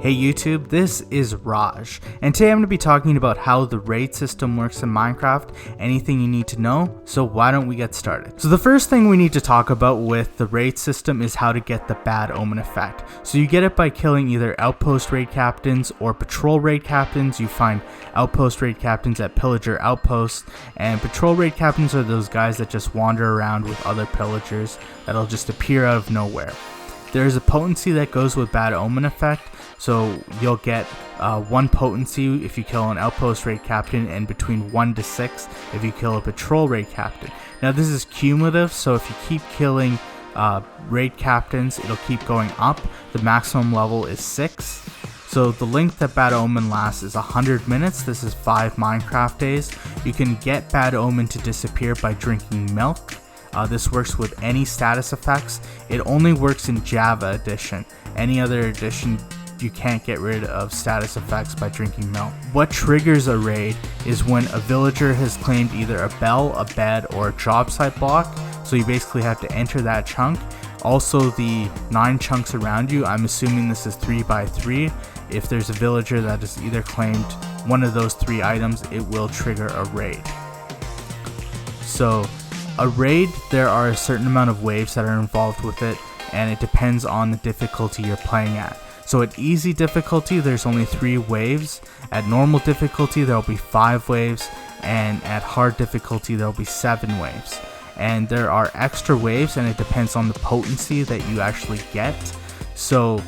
Hey YouTube, this is Raj, and today I'm going to be talking about how the raid system works in Minecraft, anything you need to know, so why don't we get started. So the first thing we need to talk about with the raid system is how to get the bad omen effect. So you get it by killing either outpost raid captains or patrol raid captains. You find outpost raid captains at pillager outposts, and patrol raid captains are those guys that just wander around with other pillagers that'll just appear out of nowhere. There's a potency that goes with bad omen effect, so you'll get 1 potency if you kill an outpost raid captain, and between 1 to 6 if you kill a patrol raid captain. Now this is cumulative, so if you keep killing raid captains, it'll keep going up. The maximum level is 6. So the length that bad omen lasts is 100 minutes. This is 5 Minecraft days. You can get bad omen to disappear by drinking milk. This works with any status effects. It only works in Java edition. Any other edition, you can't get rid of status effects by drinking milk. What triggers a raid is when a villager has claimed either a bell, a bed, or a job site block. So you basically have to enter that chunk. Also the 9 chunks around you, I'm assuming this is 3 by 3. If there's a villager that has either claimed one of those 3 items, it will trigger a raid. So a raid, there are a certain amount of waves that are involved with it, and it depends on the difficulty you're playing at. So at easy difficulty, there's only 3 waves. At normal difficulty, there'll be 5 waves, and at hard difficulty, there'll be 7 waves. And there are extra waves, and it depends on the potency that you actually get. So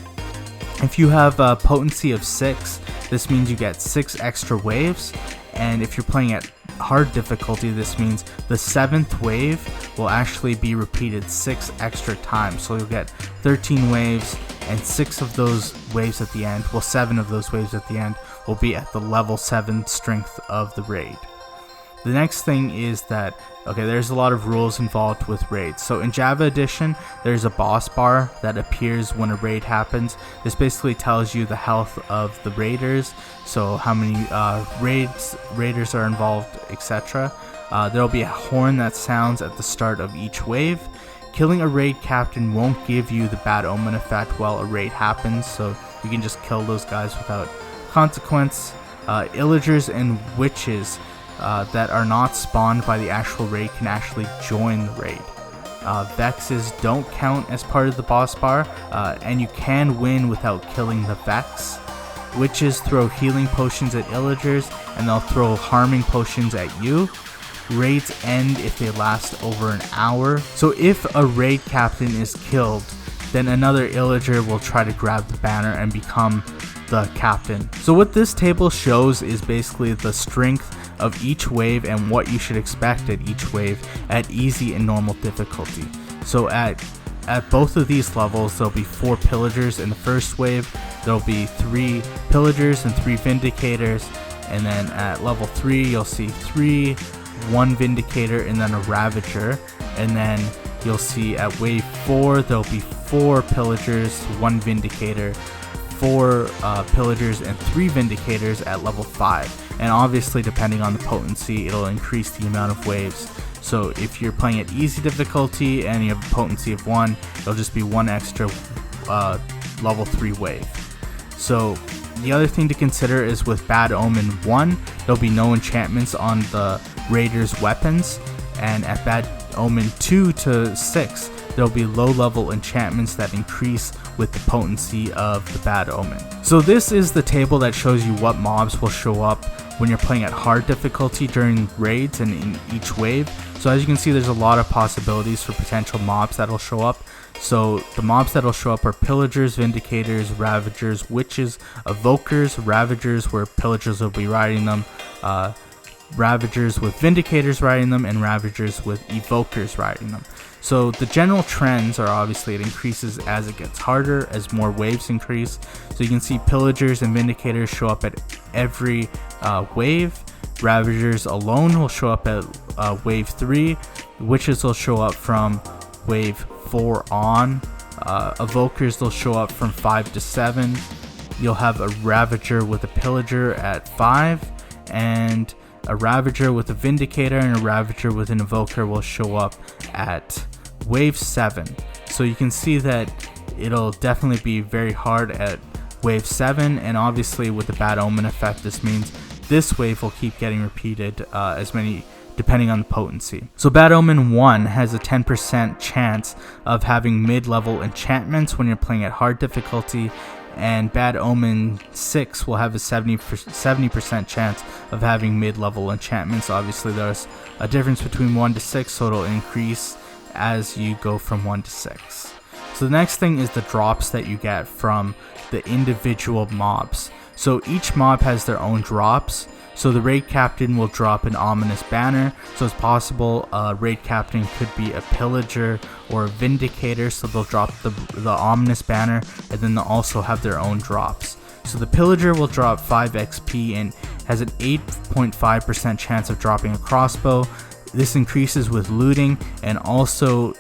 if you have a potency of 6, this means you get 6 extra waves, and if you're playing at hard difficulty, this means the 7th wave will actually be repeated 6 extra times. So you'll get 13 waves, and 6 of those waves at the end, well 7 of those waves at the end, will be at the level 7 strength of the raid. The next thing is that, okay, there's a lot of rules involved with raids. So in Java edition, there's a boss bar that appears when a raid happens. This basically tells you the health of the raiders, so how many raiders are involved, etc. There'll be a horn that sounds at the start of each wave. Killing a raid captain won't give you the bad omen effect while a raid happens, so you can just kill those guys without consequence. Illagers and witches that are not spawned by the actual raid can actually join the raid. Vexes don't count as part of the boss bar, and you can win without killing the Vex. Witches throw healing potions at illagers, and they'll throw harming potions at you. Raids end if they last over an hour. So if a raid captain is killed, then another illager will try to grab the banner and become the captain. So what this table shows is basically the strength of each wave and what you should expect at each wave at easy and normal difficulty. So at both of these levels, there'll be 4 pillagers in the first wave, there'll be 3 pillagers and 3 vindicators, and then at level 3 you'll see 3, 1 vindicator, and then a ravager. And then you'll see at wave 4 there'll be 4 pillagers, 1 vindicator, 4 pillagers, and 3 vindicators at level 5. And obviously depending on the potency, it'll increase the amount of waves. So if you're playing at easy difficulty and you have a potency of 1, it'll just be 1 extra level 3 wave. So the other thing to consider is with bad omen 1, there'll be no enchantments on the raiders' weapons, and at bad omen 2 to 6, there'll be low level enchantments that increase with the potency of the bad omen. So this is the table that shows you what mobs will show up when you're playing at hard difficulty during raids and in each wave. So as you can see, there's a lot of possibilities for potential mobs that'll show up. So the mobs that'll show up are pillagers, vindicators, ravagers, witches, evokers, ravagers where pillagers will be riding them, ravagers with vindicators riding them, and ravagers with evokers riding them. So the general trends are obviously it increases as it gets harder, as more waves increase. So you can see pillagers and vindicators show up at every wave. Ravagers alone will show up at wave 3. Witches will show up from wave 4 on. Evokers will show up from 5 to 7. You'll have a ravager with a pillager at 5, and a ravager with a vindicator and a ravager with an evoker will show up at wave 7. So you can see that it'll definitely be very hard at wave 7, and obviously with the Bad Omen effect, this means this wave will keep getting repeated as many depending on the potency. So Bad Omen 1 has a 10% chance of having mid-level enchantments when you're playing at hard difficulty, and Bad Omen 6 will have a 70% chance of having mid-level enchantments. Obviously there's a difference between 1 to 6, so it'll increase as you go from 1 to 6. So the next thing is the drops that you get from the individual mobs. So each mob has their own drops. So the raid captain will drop an ominous banner, so it's possible a raid captain could be a pillager or a vindicator, so they'll drop the ominous banner, and then they'll also have their own drops. So the pillager will drop 5 XP and has an 8.5% chance of dropping a crossbow. This increases with looting, and also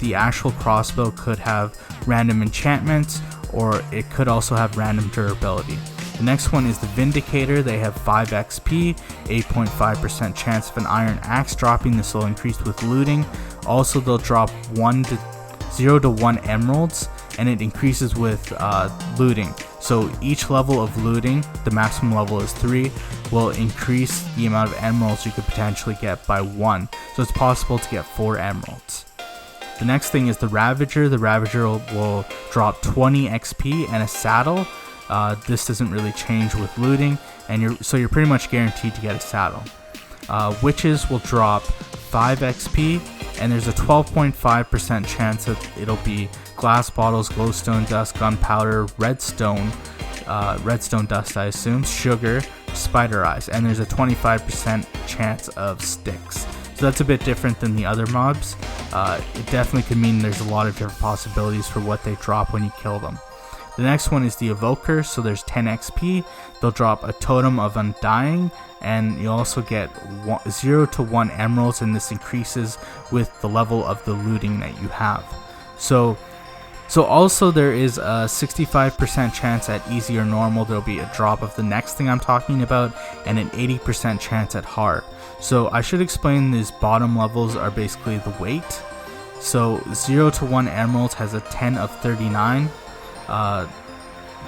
the actual crossbow could have random enchantments, or it could also have random durability. The next one is the Vindicator. They have 5 XP, 8.5% chance of an iron axe dropping. This will increase with looting. Also, they'll drop 0 to 1 emeralds, and it increases with looting. So each level of looting, the maximum level is 3, will increase the amount of emeralds you could potentially get by 1. So it's possible to get 4 emeralds. The next thing is the Ravager. The Ravager will drop 20 XP and a saddle. This doesn't really change with looting, and you're pretty much guaranteed to get a saddle. Witches will drop 5 XP, and there's a 12.5% chance that it'll be glass bottles, glowstone dust, gunpowder, redstone dust, I assume, sugar, spider eyes, and there's a 25% chance of sticks. So that's a bit different than the other mobs. It definitely could mean there's a lot of different possibilities for what they drop when you kill them. The next one is the Evoker, so there's 10 XP, they'll drop a Totem of Undying, and you also get 0 to 1 emeralds, and this increases with the level of the looting that you have. So also there is a 65% chance at easy or normal there'll be a drop of the next thing I'm talking about, and an 80% chance at hard. So I should explain these bottom levels are basically the weight. So 0 to 1 emeralds has a 10 of 39.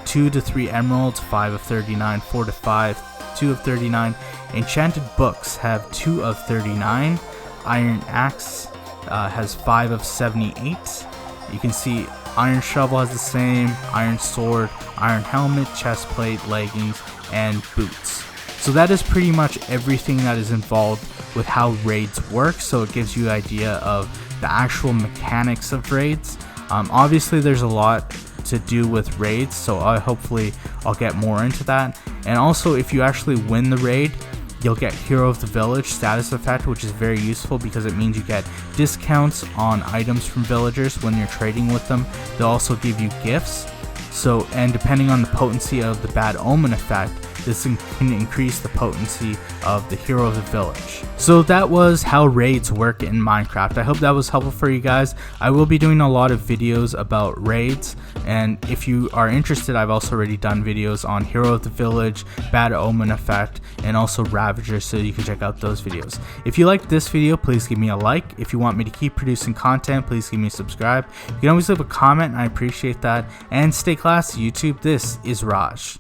2 to 3 emeralds, 5 of 39, 4 to 5, 2 of 39. Enchanted books have 2 of 39. Iron axe has 5 of 78. You can see iron shovel has the same, iron sword, iron helmet, chest plate, leggings, and boots. So that is pretty much everything that is involved with how raids work. So it gives you an idea of the actual mechanics of raids. Obviously there's a lot to do with raids, so hopefully I'll get more into that. And also, if you actually win the raid, you'll get Hero of the Village status effect, which is very useful because it means you get discounts on items from villagers when you're trading with them. They'll also give you gifts. So, and depending on the potency of the Bad Omen effect, this can increase the potency of the Hero of the Village. So that was how raids work in Minecraft. I hope that was helpful for you guys. I will be doing a lot of videos about raids, and if you are interested, I've also already done videos on Hero of the Village, Bad Omen effect, and also Ravager, so you can check out those videos. If you liked this video, please give me a like. If you want me to keep producing content, please give me a subscribe. You can always leave a comment, and I appreciate that. And stay classy, YouTube. This is Raj.